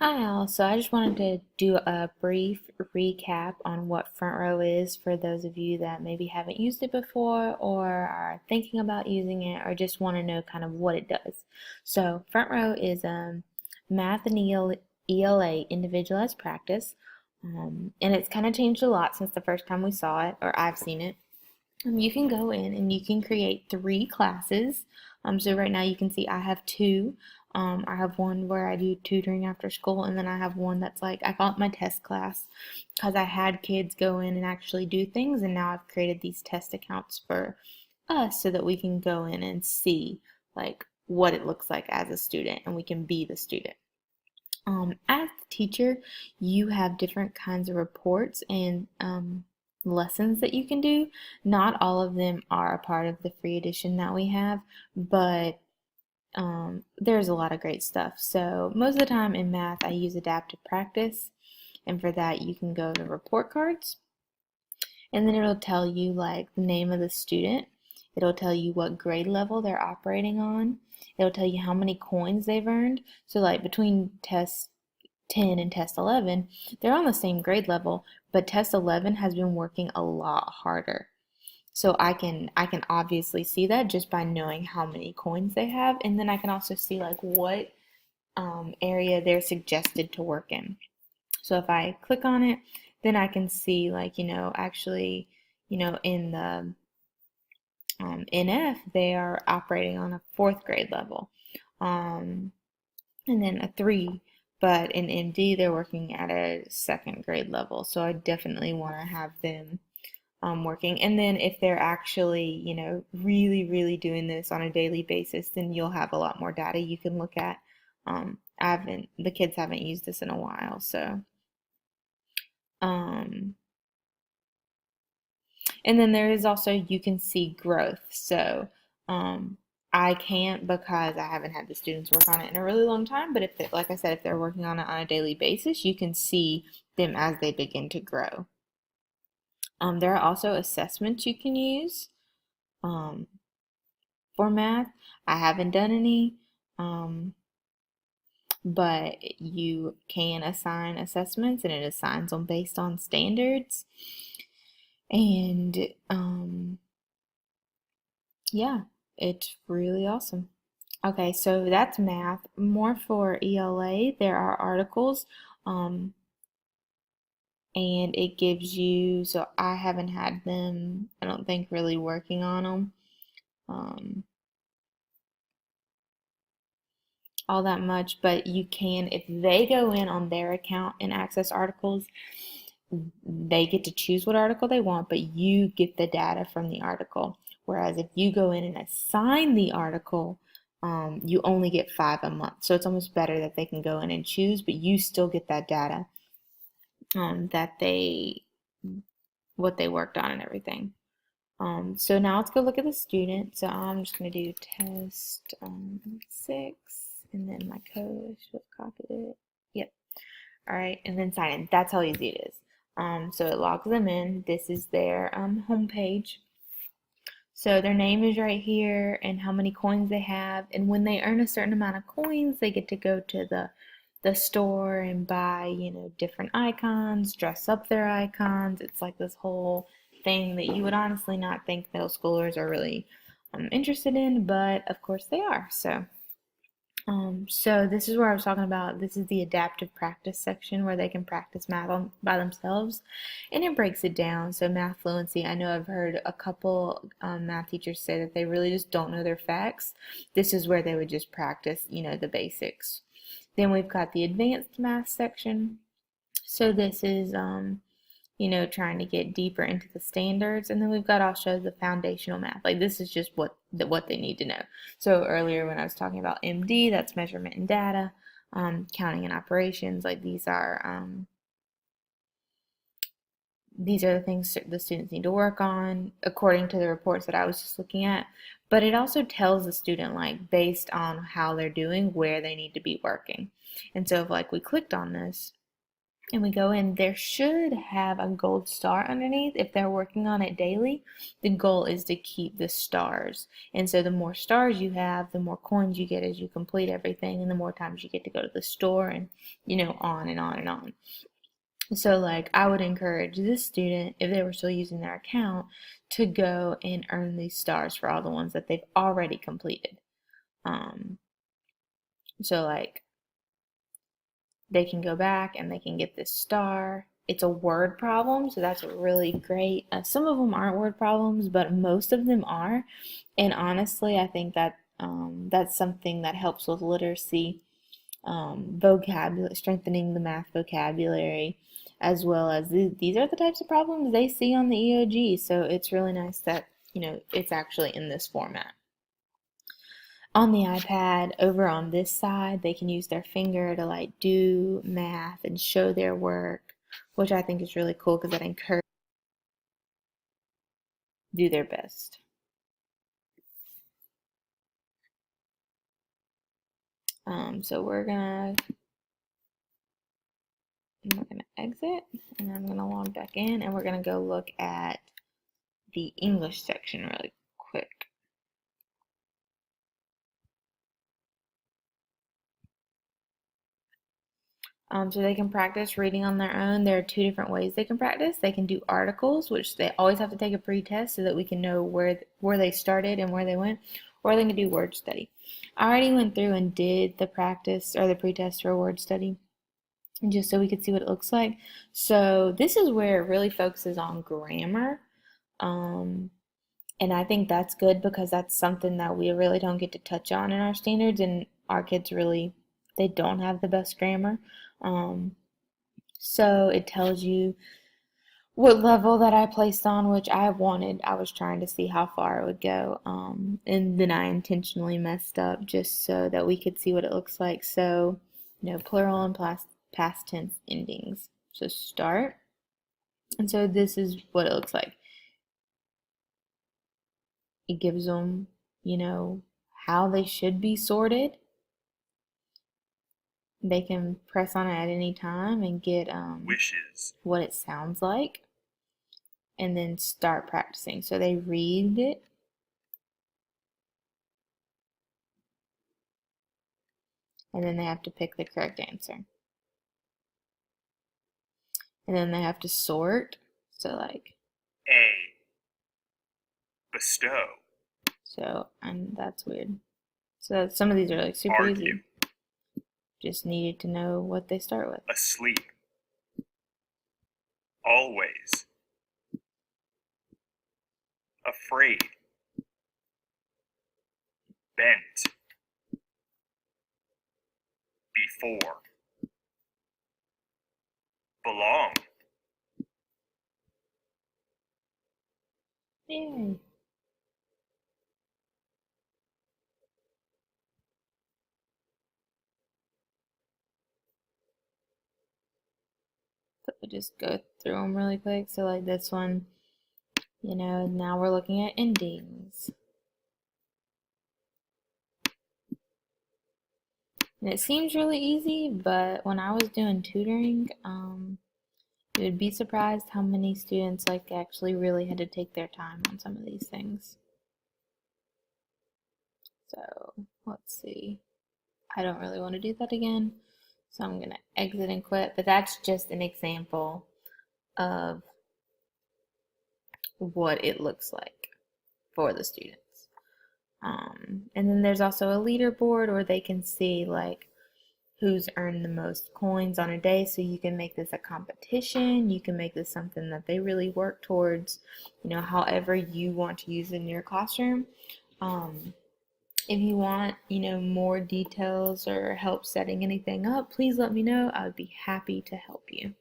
Hi all, so I just wanted to do a brief recap on what Front Row is for those of you that maybe haven't used it before or are thinking about using it or just want to know kind of what it does. So Front Row is math and ELA individualized practice, and it's kind of changed a lot since the first time we saw it, or I've seen it. You can go in and you can create three classes. So right now you can see I have two. I have one where I do tutoring after school, and then I have one that's like I call it my test class because I had kids go in and actually do things, and now I've created these test accounts for us so that we can go in and see like what it looks like as a student, and we can be the student. As the teacher, you have different kinds of reports and lessons that you can do. Not all of them are a part of the free edition that we have, but there's a lot of great stuff. So most of the time in math, I use adaptive practice, and for that, you can go to report cards, and then it'll tell you like the name of the student. It'll tell you what grade level they're operating on. It'll tell you how many coins they've earned. So like between test 10 and test 11, they're on the same grade level, but test 11 has been working a lot harder. So I can obviously see that just by knowing how many coins they have, and then I can also see like what area they're suggested to work in. So if I click on it, then I can see like, actually, in the NF, they are operating on a fourth grade level. Um, and then a three, but in MD, they're working at a second grade level. So I definitely want to have them working. And then if they're actually, really, really doing this on a daily basis, then you'll have a lot more data you can look at. The kids haven't used this in a while, so um, and then there is also you can see growth. So um, I can't because I haven't had the students work on it in a really long time. But if they, like I said, if they're working on it on a daily basis, you can see them as they begin to grow. There are also assessments you can use um, for math. I haven't done any, um, but you can assign assessments, and it assigns them based on standards. And yeah, it's really awesome. Okay, so that's math. More for ELA, there are articles, um, and it gives you, so I haven't had them, I don't think, really working on them all that much, but you can, if they go in on their account and access articles, they get to choose what article they want, but you get the data from the article. Whereas if you go in and assign the article, you only get 5 a month. So it's almost better that they can go in and choose, but you still get that data that what they worked on and everything. So now let's go look at the student. So I'm just going to do test 6, and then my code, I should have copied it. Yep. All right, and then sign in. That's how easy it is. So it logs them in. This is their home page. So their name is right here and how many coins they have. And when they earn a certain amount of coins, they get to go to the store and buy, different icons, dress up their icons. It's like this whole thing that you would honestly not think middle schoolers are really interested in, but of course they are. So this is where I was talking about. This is the adaptive practice section where they can practice math by themselves, and it breaks it down. So math fluency. I know I've heard a couple math teachers say that they really just don't know their facts. This is where they would just practice, the basics. Then we've got the advanced math section. So this is trying to get deeper into the standards. And then we've got also the foundational math. Like this is just what they need to know. So earlier when I was talking about MD, that's measurement and data, counting and operations. Like these are the things the students need to work on according to the reports that I was just looking at. But it also tells the student like based on how they're doing where they need to be working. And so if like we clicked on this, and we go in, there should have a gold star underneath. If they're working on it daily, the goal is to keep the stars. And so the more stars you have, the more coins you get as you complete everything, and the more times you get to go to the store, and on and on and on. So like I would encourage this student, if they were still using their account, to go and earn these stars for all the ones that they've already completed. So like they can go back and they can get this star. It's a word problem, so that's really great. Some of them aren't word problems, but most of them are. And honestly, I think that that's something that helps with literacy, vocabulary, strengthening the math vocabulary, as well as these are the types of problems they see on the EOG. So it's really nice that it's actually in this format. On the iPad, over on this side, they can use their finger to like do math and show their work, which I think is really cool because that encourages them to do their best. So we're gonna exit, and I'm gonna log back in, and we're gonna go look at the English section really quick. So they can practice reading on their own. There are two different ways they can practice. They can do articles, which they always have to take a pre-test so that we can know where they started and where they went, or they can do word study. I already went through and did the practice or the pre-test for word study, just so we could see what it looks like. So this is where it really focuses on grammar. And I think that's good because that's something that we really don't get to touch on in our standards, and our kids really, they don't have the best grammar. So it tells you what level that I placed on, which I was trying to see how far it would go. And then I intentionally messed up just so that we could see what it looks like. So, plural and past tense endings. So start. And so this is what it looks like. It gives them, how they should be sorted. They can press on it at any time and get wishes, what it sounds like, and then start practicing. So they read it, and then they have to pick the correct answer. And then they have to sort. So like A, bestow, and that's weird. So some of these are like super argue, easy. Just needed to know what they start with. asleep, always, afraid, bent, before, belong, Yay. So we'll just go through them really quick. So like this one, now we're looking at endings. And it seems really easy, but when I was doing tutoring, you would be surprised how many students like actually really had to take their time on some of these things. So let's see. I don't really want to do that again, so I'm gonna exit and quit. But that's just an example of what it looks like for the students. And then there's also a leaderboard where they can see like who's earned the most coins on a day. So you can make this a competition. You can make this something that they really work towards, however you want to use it in your classroom. If you want, more details or help setting anything up, please let me know. I would be happy to help you.